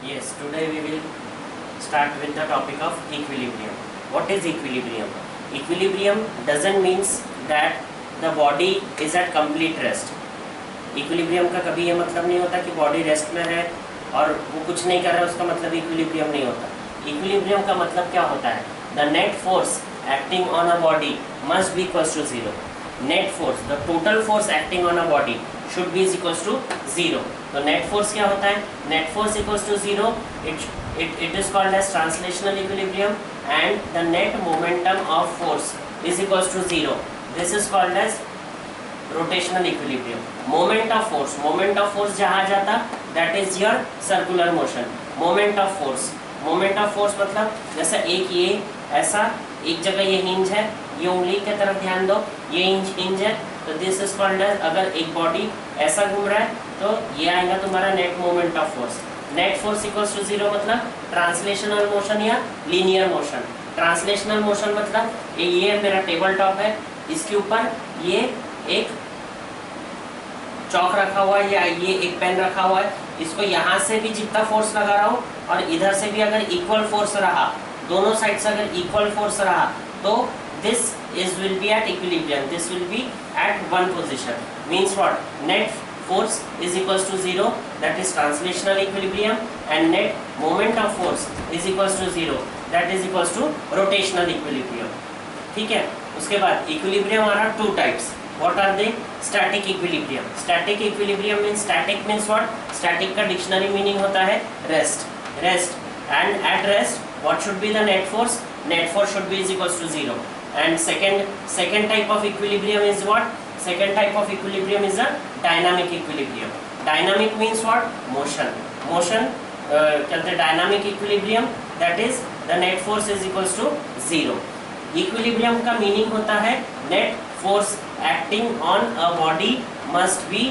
Yes, today we will start with the topic of equilibrium. What is equilibrium? Equilibrium doesn't means that the body is at complete rest. Equilibrium का कभी ये मतलब नहीं होता कि body rest में है और वो कुछ नहीं कर रहा है, उसका मतलब इक्विलिब्रियम नहीं होता. इक्विलिब्रियम का मतलब क्या होता है? The net force acting on a body must be equals to zero. Net force, the total force acting on a body should be equals to zero. तो नेट फोर्स क्या होता है? Net force equals to zero. It is called as translational equilibrium, and the net momentum of force is equals to zero. This is called as rotational equilibrium. Moment of force जहाँ जाता, that is your circular motion. Moment of force मतलब जैसा एक ये ऐसा एक जगह ये हिंज है, ये उंगली की तरफ ध्यान दो, ये हिंज है, तो दिस इज कॉल्ड एज, अगर एक बॉडी ऐसा घूम रहा है तो ये आएगा तुम्हारा net moment of force. Net force equals to zero मतलब ट्रांसलेशनल मोशन या लीनियर मोशन. ट्रांसलेशनल मोशन मतलब ये मेरा टेबल टॉप है, इसके ऊपर ये एक चौक रखा हुआ है या ये एक पेन रखा हुआ है, इसको यहाँ से भी जितना फोर्स लगा रहा हूँ और इधर से भी अगर इक्वल फोर्स रहा, दोनों साइड से अगर इक्वल फोर्स रहा, तो this will be at equilibrium. This will be at one position. Means what? Net force is equals to zero. That is translational equilibrium. And net moment of force is equals to zero. That is equals to rotational equilibrium. ठीक है. उसके बाद equilibrium are two types. What are they? Static equilibrium. Static equilibrium means, static means what? Static का dictionary meaning होता है rest. And at rest, what should be the net force? Net force should be is equals to zero. And second type of equilibrium is what? Second type of equilibrium is a dynamic equilibrium. Dynamic means what? Motion कहते हैं dynamic equilibrium, that is the net force is equals to zero. Equilibrium का meaning होता है net force acting on a body must be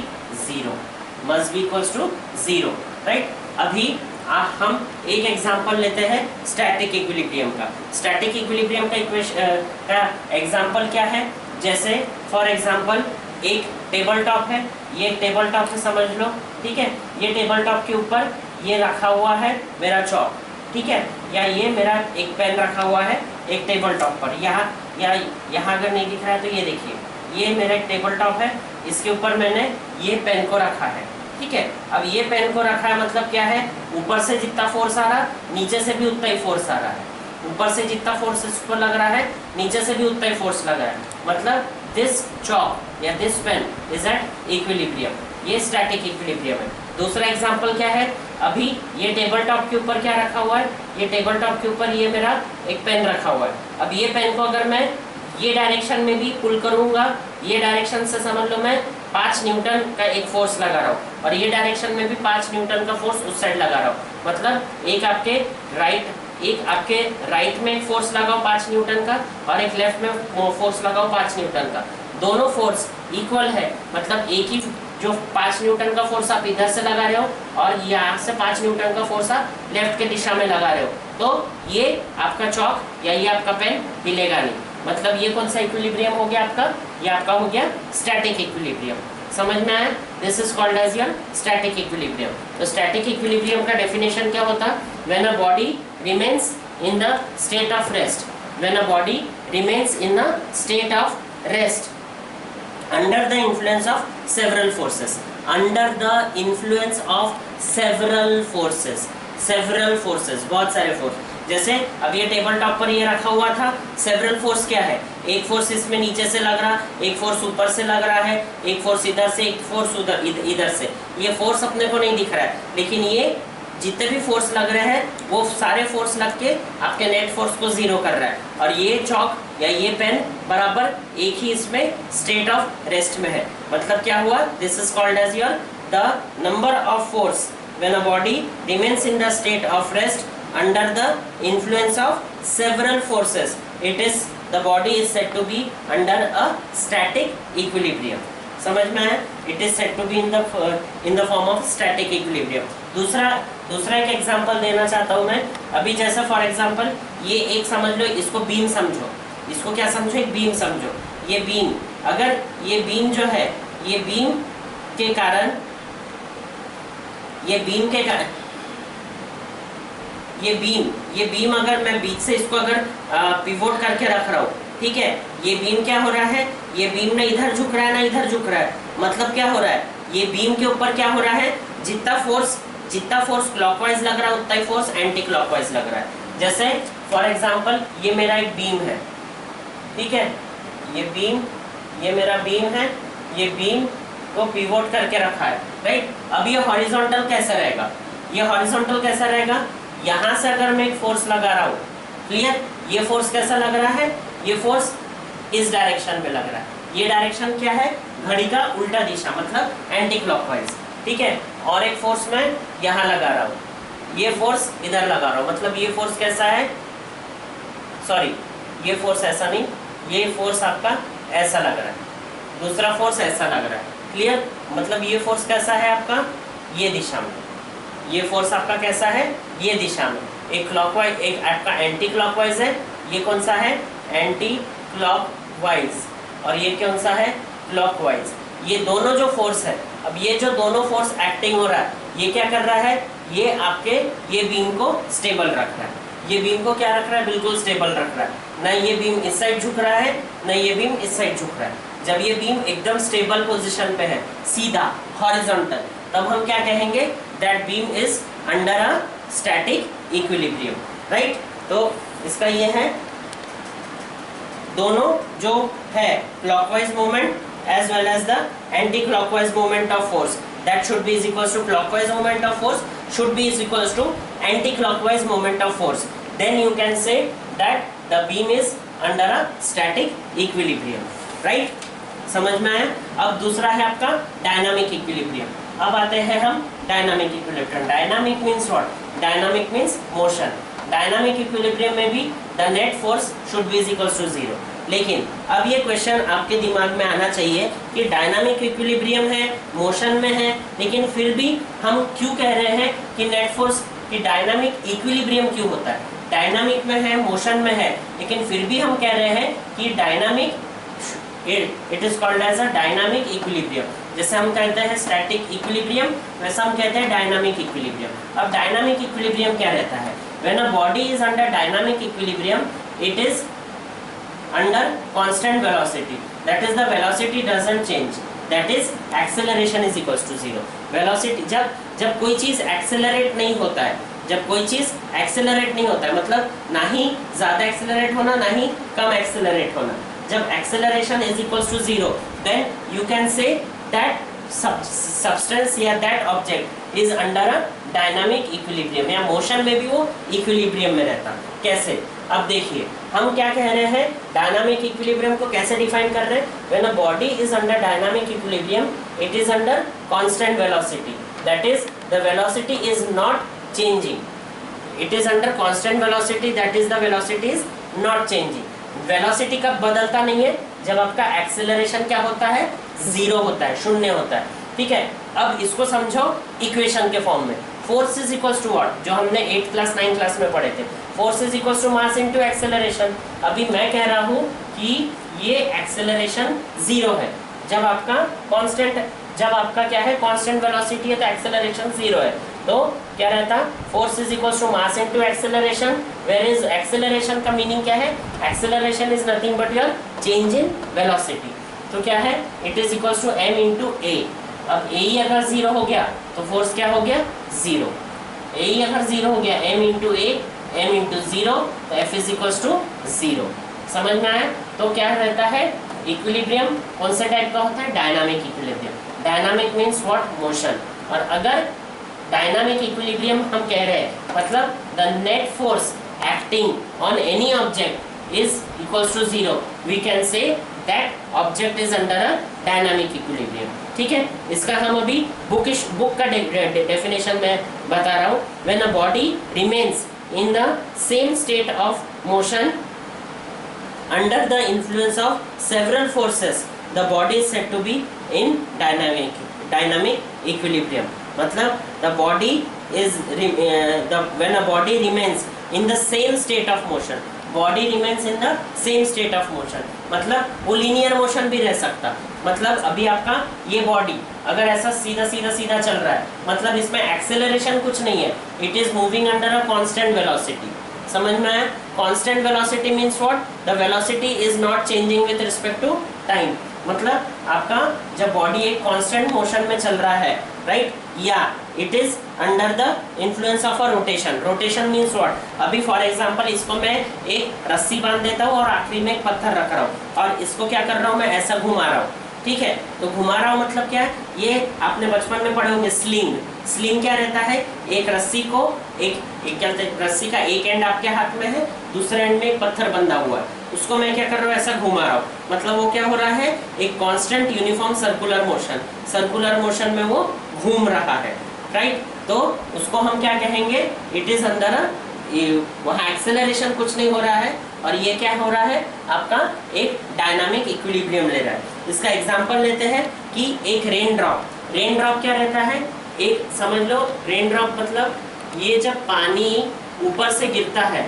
equals to zero, right? अभी हम एक example लेते हैं स्टैटिक इक्विलिब्रियम का. स्टैटिक इक्विलिब्रियम का एग्जांपल क्या है? जैसे फॉर एग्जांपल एक टेबल टॉप है, ये टेबल टॉप है समझ लो, ठीक है. ये टेबल टॉप के ऊपर ये रखा हुआ है मेरा चॉक, ठीक है, या ये मेरा एक पेन रखा हुआ है एक टेबल टॉप पर. यहाँ अगर नहीं दिख रहा है तो ये देखिए, ये मेरा एक टेबल टॉप है, इसके ऊपर मैंने ये पेन को रखा है, ठीक है. अब ये पेन को रखा है मतलब क्या है? ऊपर से जितना फोर्स आ रहा, नीचे से भी उतना ही फोर्स आ रहा है. ऊपर से जितना फोर्स इस पर लग रहा है, नीचे से भी उतना ही फोर्स लगा है. मतलब दिस चॉक या this pen is at equilibrium. ये स्टैटिक इक्विलिब्रियम है. दूसरा एग्जांपल क्या है? अभी ये टेबल टॉप के ऊपर क्या रखा हुआ है? ये टेबल टॉप के ऊपर ये मेरा एक पेन रखा हुआ है. अब ये पेन को अगर मैं ये डायरेक्शन में भी पुल करूंगा, ये डायरेक्शन से समझ लो मैं 5 न्यूटन का एक फोर्स लगा रहा हूँ और ये डायरेक्शन में भी 5 न्यूटन का फोर्स उस साइड लगा रहा हूँ. मतलब एक आपके राइट में एक फोर्स लगाओ 5 न्यूटन का और एक लेफ्ट में फोर्स लगाओ 5 न्यूटन का. दोनों फोर्स इक्वल है, मतलब एक ही जो 5 न्यूटन का फोर्स आप इधर से लगा रहे हो और यहाँ से 5 न्यूटन का फोर्स आप लेफ्ट के दिशा में लगा रहे हो, तो ये आपका चॉक या ये आपका पेन हिलेगा नहीं. मतलब ये कौन सा इक्विलिब्रियम हो गया आपका? ये आपका हो गया स्टैटिक इक्विलिब्रियम. समझ में आया? This is called as your static equilibrium. तो स्टैटिक इक्विलिब्रियम का डेफिनेशन क्या होता? When a body remains in the state of rest. When a body remains in the state of rest under the influence of several forces. Under the influence of several forces, बहुत सारे force. जैसे अब ये table top पर ये रखा हुआ था, सेवरल फोर्स क्या है? एक फोर्स इसमें नीचे से लग रहा, एक फोर्स ऊपर से लग रहा है, एक फोर्स इधर से, एक फोर्स इधर से. ये फोर्स अपने को नहीं दिख रहा है, लेकिन ये जितने भी फोर्स लग रहे हैं वो सारे फोर्स लग के आपके नेट फोर्स को जीरो कर रहा है. और ये चॉक या ये पेन बराबर एक ही इसमें स्टेट ऑफ रेस्ट में है. मतलब क्या हुआ? This is called as your the number of force when a body remains in the state of rest under the influence of several forces. The body is said to be under a static equilibrium. समझ में है? It is said to be in the form of static equilibrium. दूसरा एक example देना चाहता हूँ मैं. अभी जैसा फॉर एग्जांपल ये एक समझ लो, इसको बीम समझो. इसको क्या समझो? एक बीम समझो. ये बीम, अगर ये बीम जो है, ये बीम के कारण ये बीम अगर मैं बीच से इसको अगर पिवोट करके रख रहा हूँ, ठीक है, ये बीम क्या हो रहा है, ये बीम ना इधर झुक रहा है ना इधर झुक रहा है, मतलब क्या हो रहा है, ये बीम के ऊपर क्या हो रहा है, जितना फोर्स क्लॉकवाइज लग रहा है उतना ही फोर्स एंटी क्लॉकवाइज लग रहा है। जैसे फॉर एग्जांपल ये मेरा एक बीम है, ठीक है, ये मेरा बीम है, ये बीम को पिवोट करके रखा है, राइट। अब ये हॉरिजॉन्टल कैसा रहेगा, ये हॉरिजॉन्टल कैसा रहेगा, यहाँ से अगर मैं एक फोर्स लगा रहा हूँ, क्लियर, ये फोर्स कैसा लग रहा है, ये फोर्स इस डायरेक्शन में लग रहा है, ये डायरेक्शन क्या है, घड़ी का उल्टा दिशा, मतलब एंटी क्लॉकवाइज, ठीक है। और एक फोर्स मैं यहाँ लगा रहा हूँ, ये फोर्स इधर लगा रहा हूँ, मतलब ये फोर्स कैसा है, सॉरी ये फोर्स ऐसा नहीं, ये फोर्स आपका ऐसा लग रहा है, दूसरा फोर्स ऐसा लग रहा है, क्लियर, मतलब ये फोर्स कैसा है आपका, ये दिशा में, ये फोर्स आपका कैसा है, ये दिशा में, एक क्लॉकवाइज एक आपका एंटी क्लॉकवाइज है, ये कौन सा है, एंटी क्लॉकवाइज, और ये कौन सा है, क्लॉकवाइज। ये दोनों जो फोर्स है, अब ये जो दोनों फोर्स एक्टिंग हो रहा है, ये क्या कर रहा है, ये आपके ये बीम को स्टेबल रख रहा है, ये बीम को क्या रख रहा है, बिल्कुल स्टेबल रख रहा है, ना ये बीम इस साइड झुक रहा है ना ये बीम इस साइड झुक रहा है। जब ये बीम एकदम स्टेबल पोजीशन पे है, सीधा हॉरिजॉन्टल, तब हम क्या कहेंगे, that beam is under a static equilibrium, right. तो इसका ये है, दोनों जो है clockwise moment as well as the anti-clockwise moment of force, that should be is equals to clockwise moment of force should be is equals to anti-clockwise moment of force, then you can say that the beam is under a static equilibrium, right। समझ में आया। अब दूसरा है आपका dynamic equilibrium. अब आते हैं हम dynamic equilibrium. Dynamic means what, dynamic means motion. Dynamic equilibrium में भी the net force should be is equals to zero. लेकिन अब ये क्वेश्चन आपके दिमाग में आना चाहिए कि डायनामिक इक्विलिब्रियम है, मोशन में है, लेकिन फिर भी हम क्यों कह रहे हैं कि नेट फोर्स, कि डायनामिक इक्विलिब्रियम क्यों होता है, डायनामिक में है, मोशन में है, लेकिन फिर भी हम कह रहे हैं कि dynamic, it is called as a dynamic equilibrium. जैसे हम कहते हैं स्टैटिक इक्विलिब्रियम, वैसा हम कहते हैं डायनामिक इक्विलिब्रियम। अब डायनामिक इक्विलिब्रियम क्या रहता है, when a body is under dynamic equilibrium, it is under constant velocity, that is the velocity doesn't change, that is acceleration is equals to zero। velocity जब कोई चीज एक्सेलरेट नहीं होता है, जब कोई चीज एक्सेलरेट नहीं होता है, मतलब ना ही ज्यादा एक्सेलरेट होना ना ही कम एक्सेलरेट होना, जब acceleration is equals to zero, then you can say that substance या that object is under a dynamic equilibrium, या मोशन में भी वो इक्विलिब्रियम में रहता। कैसे, अब देखिए हम क्या कह रहे हैं, डायनामिक इक्विलिब्रियम को कैसे डिफाइन कर रहे हैं, when a body is under dynamic equilibrium, it is under constant velocity, that is the velocity is not changing, it is under constant velocity, that is the velocity is not changing. Velocity कब बदलता नहीं है, जब आपका acceleration क्या होता है, zero होता है, शून्य होता है, ठीक है। अब इसको समझो इक्वेशन के फॉर्म में, force is equals to what, जो हमने 8th क्लास 9th क्लास में पढ़े थे, force is equals to mass into acceleration. अभी मैं कह रहा हूँ कि ये एक्सेलरेशन जीरो है, जब आपका कांस्टेंट, जब आपका क्या है कांस्टेंट वेलोसिटी है तो एक्सेलरेशन जीरो है, तो क्या रहता, force is equals to mass into acceleration, where is acceleration का मीनिंग क्या है, acceleration is nothing but your change in velocity, तो क्या है, it is equals to m into a. अब ए ही अगर जीरो हो गया तो फोर्स क्या हो गया, जीरो। ए ही अगर जीरो हो गया, m into A, m into zero, तो f is equals to zero. समझ में आया। तो क्या रहता है, इक्विलिब्रियम कौन से टाइप का होता है, dynamic equilibrium. Dynamic means what, motion. और अगर डायनामिक इक्विलिब्रियम हम कह रहे हैं, मतलब the net force acting on any object is equals to zero, we can say that object is under a dynamic equilibrium, ठीक है। इसका हम अभी बुक का डेफिनेशन में बता रहा हूँ। When a body remains in the same state of motion under the influence of several forces, the body is said to be in dynamic equilibrium. मतलब the body is when a body remains in the same state of motion, body remains in the same state of motion, मतलब वो linear motion भी रह सकता। मतलब अभी आपका ये बॉडी अगर ऐसा सीधा सीधा सीधा चल रहा है, मतलब इसमें एक्सेलरेशन कुछ नहीं है, it is moving under a constant velocity. समझ में आया? Constant velocity means what? The velocity is not changing with respect to time. मतलब आपका जब बॉडी एक कांस्टेंट मोशन में चल रहा है, राइट, या it is under the influence of a rotation. Rotation means what? अभी फॉर एग्जांपल इसको मैं एक रस्सी बांध देता हूँ और आखिरी में एक पत्थर रख रहा हूँ और इसको क्या कर रहा हूँ, मैं ऐसा घुमा रहा हूँ, ठीक है। तो घुमा रहा हूँ मतलब क्या है, ये आपने बचपन में पढ़े होंगे स्लिंग। स्लिंग क्या रहता है, एक रस्सी को एक क्या कहते हैं, रस्सी का एक एंड आपके हाथ में है, दूसरे एंड में एक पत्थर बंधा हुआ है, उसको मैं क्या कर रहा हूँ, ऐसा घुमा रहा हूँ। मतलब वो क्या हो रहा है, एक constant uniform circular motion, circular motion में वो घूम रहा है, राइट। तो उसको हम क्या कहेंगे, इट इज अंदर वहाँ एक्सेलरेशन कुछ नहीं हो रहा है और ये क्या हो रहा है, आपका एक डायनामिक इक्विलिब्रियम ले रहा है। इसका एग्जांपल लेते हैं कि एक रेन ड्रॉप। रेन ड्रॉप क्या रहता है, एक समझ लो रेन ड्रॉप मतलब ये जब पानी ऊपर से गिरता है,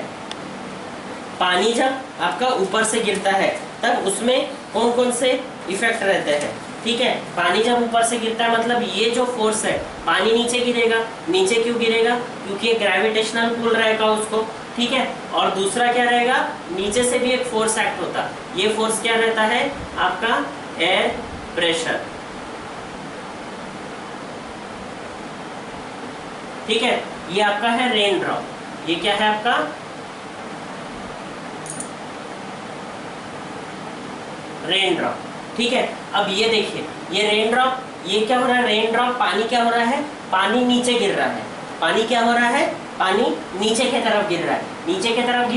पानी जब आपका ऊपर से गिरता है तब उसमें कौन कौन से इफेक्ट रहते हैं, ठीक है। पानी जब ऊपर से गिरता है मतलब ये जो फोर्स है, पानी नीचे गिरेगा। नीचे क्यों गिरेगा, क्योंकि एक ग्रेविटेशनल पुल रहेगा उसको, ठीक है। और दूसरा क्या रहेगा, नीचे से भी एक फोर्स एक्ट होता, ये फोर्स क्या रहता है आपका, एयर प्रेशर, ठीक है। ये आपका है रेन ड्रॉप, ये क्या है आपका, रेन ड्रॉप, ठीक है। अब ये देखिए, ये रेन ड्रॉप, ये क्या हो रहा है, रेन ड्रॉप पानी क्या हो रहा है, पानी नीचे गिर रहा है, पानी क्या हो रहा है, पानी नीचे की तरफ गिर रहा है। नीचे की तरफ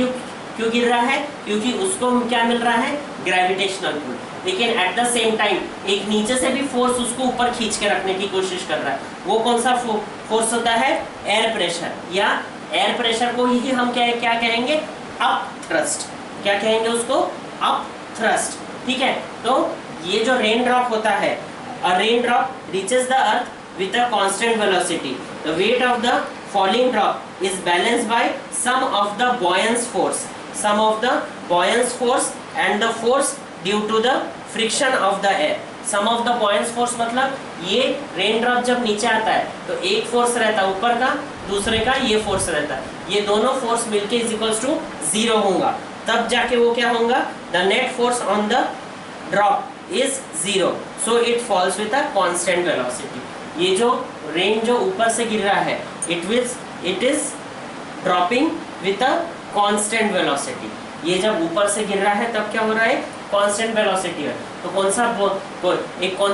क्यों गिर रहा है, क्योंकि उसको क्या मिल रहा है, ग्रेविटेशनल पुल। लेकिन एट द सेम टाइम एक नीचे से भी फोर्स उसको ऊपर खींच के रखने की कोशिश कर रहा है। वो कौन सा फोर्स होता है, एयर प्रेशर, या एयर प्रेशर को ही हम क्या कहेंगे, अप थ्रस्ट। क्या कहेंगे उसको, अप थ्रस्ट, ठीक है। तो ये जो रेन ड्रॉप होता है, a raindrop reaches the earth with a constant velocity. The weight of the falling drop is balanced by sum of the buoyance force, sum of the buoyance force and the force due to the friction of the air. Sum of the buoyance force मतलब ये rain drop जब नीचे आता है तो एक force रहता है ऊपर का, दूसरे का ये फोर्स रहता है, ये दोनों फोर्स मिलके इज इक्वल्स टू 0 होगा, तब जाके वो क्या होगा, the net force on the drop is 0, so it falls with a constant velocity. ये जो रेन जो ऊपर से गिर रहा है, it is dropping with a constant velocity. ये जब ऊपर से गिर रहा है तब क्या हो रहा है, कांस्टेंट वेलोसिटी है। तो कौन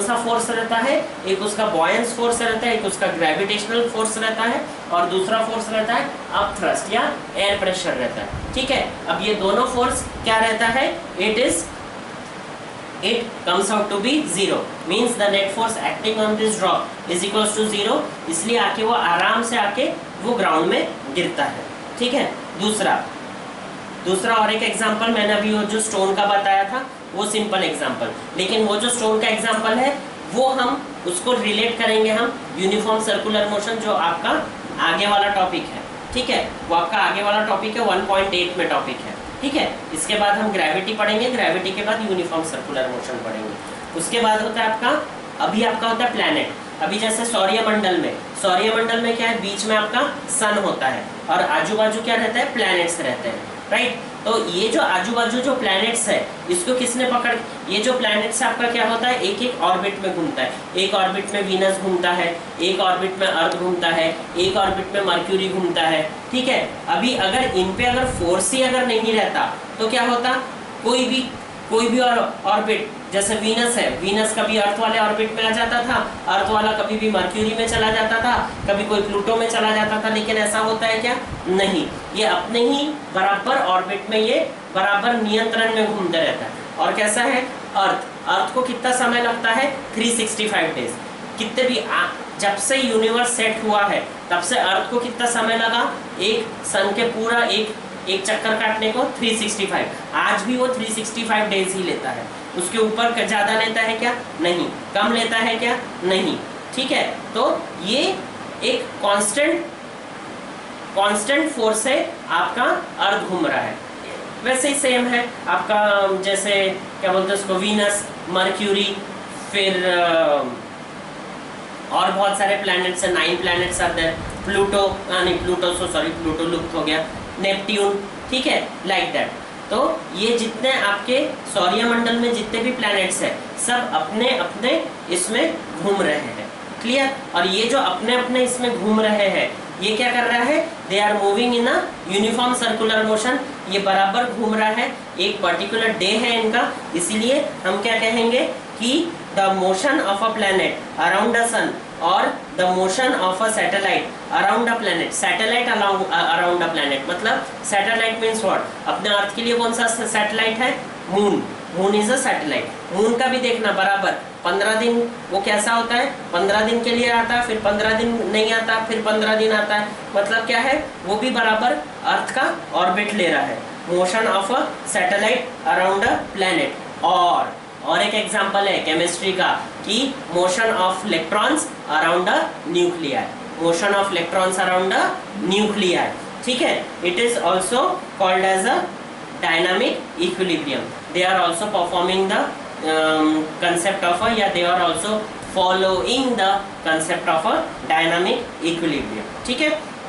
सा फोर्स रहता है, एक उसका बॉयंस फोर्स रहता है, एक उसका ग्रेविटेशनल फोर्स रहता है, और दूसरा फोर्स रहता है अप थ्रस्ट या एयर प्रेशर रहता है, ठीक है। अब ये दोनों फोर्स क्या रहता है, it comes out to be 0, means the net force acting on this drop is equals to 0, इसलिए आके वो आराम से आके वो ग्राउंड में गिरता है, ठीक है। दूसरा और एक एग्जांपल मैंने अभी वो जो स्टोन का बताया था वो सिंपल एग्जांपल, लेकिन वो जो स्टोन का एग्जांपल है वो हम उसको रिलेट करेंगे हम यूनिफॉर्म सर्कुलर मोशन, जो आपका आगे वाला टॉपिक है, ठीक है। वो आपका आगे वाला टॉपिक है 1.8 में टॉपिक है, ठीक है। इसके बाद हम ग्रेविटी पढ़ेंगे, ग्रेविटी के बाद यूनिफॉर्म सर्कुलर मोशन पढ़ेंगे। उसके बाद होता है आपका, अभी आपका होता है प्लैनेट। अभी जैसे सौर्यमंडल में क्या है, बीच में आपका सन होता है और आजू बाजू क्या रहता है, प्लैनेट्स रहते हैं, राइट। तो ये जो आजू बाजू जो प्लैनेट्स है, इसको किसने पकड़, ये जो प्लैनेट्स आपका क्या होता है, एक एक ऑर्बिट में घूमता है। एक ऑर्बिट में वीनस घूमता है, एक ऑर्बिट में अर्थ घूमता है, एक ऑर्बिट में मर्क्यूरी घूमता है, ठीक है। अभी अगर इन पे अगर फोर्स ही अगर नहीं रहता तो क्या होता, कोई भी ऑर्बिट, जैसे वीनस है, वीनस कभी अर्थ वाले ऑर्बिट में आ जाता था, अर्थ वाला कभी भी मर्क्यूरी में चला जाता था, कभी कोई प्लूटो में चला जाता था, लेकिन ऐसा होता है क्या, नहीं। ये अपने ही बराबर ऑर्बिट में ये बराबर नियंत्रण में घूमते रहता है। और कैसा है अर्थ को कितना समय लगता है, 365 डेज। कितने भी जब से यूनिवर्स सेट हुआ है तब से अर्थ को कितना समय लगा, एक सन के पूरा एक चक्कर काटने को 365, आज भी वो 365 डेज ही लेता है। उसके ऊपर ज्यादा लेता है क्या, नहीं। कम लेता है क्या, नहीं, ठीक है। तो ये एक कांस्टेंट फोर्स है, आपका अर्थ घूम रहा है। वैसे ही सेम है आपका, जैसे क्या बोलते हैं उसको, वीनस, मर्क्यूरी, फिर और बहुत सारे प्लैनेट्स हैं, 9 प्लैनेट्स आते हैं, प्लूटो, नहीं प्लूटो सॉरी प्लूटो लुप्त हो गया, नेपट्यून, ठीक है, लाइक दैट। तो ये जितने आपके सौरमंडल में जितने भी प्लैनेट्स हैं सब अपने अपने इसमें घूम रहे हैं, क्लियर। और ये जो अपने अपने इसमें घूम रहे हैं ये क्या कर रहा है, they are moving in a uniform circular motion, ये बराबर घूम रहा है, एक पर्टिकुलर डे है इनका, इसीलिए हम क्या कहेंगे कि the motion of a planet around a sun और the motion of a satellite around a planet, satellite around a planet, मतलब सैटेलाइट मीन्स व्हाट, अपने अर्थ के लिए कौन सा सैटेलाइट है, moon, moon is a satellite. Moon का भी देखना बराबर 15 दिन वो कैसा होता है, 15 दिन के लिए आता है, फिर 15 दिन नहीं आता, फिर 15 दिन आता है, मतलब क्या है, वो भी बराबर अर्थ का ऑर्बिट ले रहा है, motion of a satellite around a planet. और एक एग्जांपल है केमिस्ट्री का कि motion of electrons around a nuclei, motion of electrons around a nuclei, ठीक है। It is also called as a dynamic equilibrium. They are also performing the concept of a, या they are also following the concept of a dynamic equilibrium, ठीक है।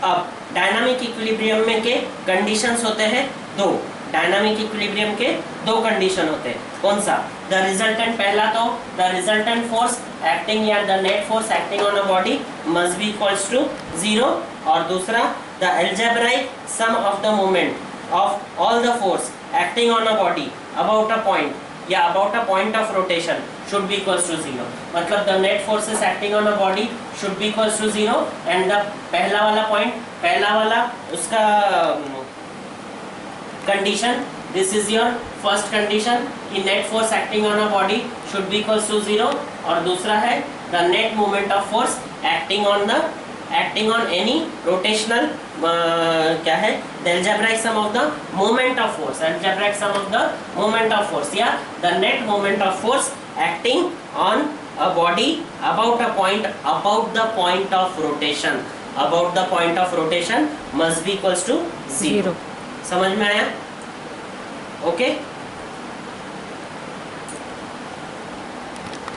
अब dynamic equilibrium में के conditions होते हैं दो, dynamic equilibrium के दो condition होते हैं, कौन सा, the resultant, पहला तो the resultant force acting या the net force acting on a body must be equals to 0, और दूसरा the algebraic sum of the moment of all the force acting on a body about a point या about a point of rotation should be equals to 0, मतलब the net forces acting on a body should be equals to 0 and the पहला वाला point, पहला वाला उसका condition, this is your first condition कि net force acting on a body should be equals to 0, और दूसरा है the net moment of force acting on any rotational क्या है, the algebraic sum of the moment of force, algebraic sum of the moment of force या the net moment of force acting on a body about a point, about the point of rotation, about the point of rotation must be equals to 0। समझ में आया, okay.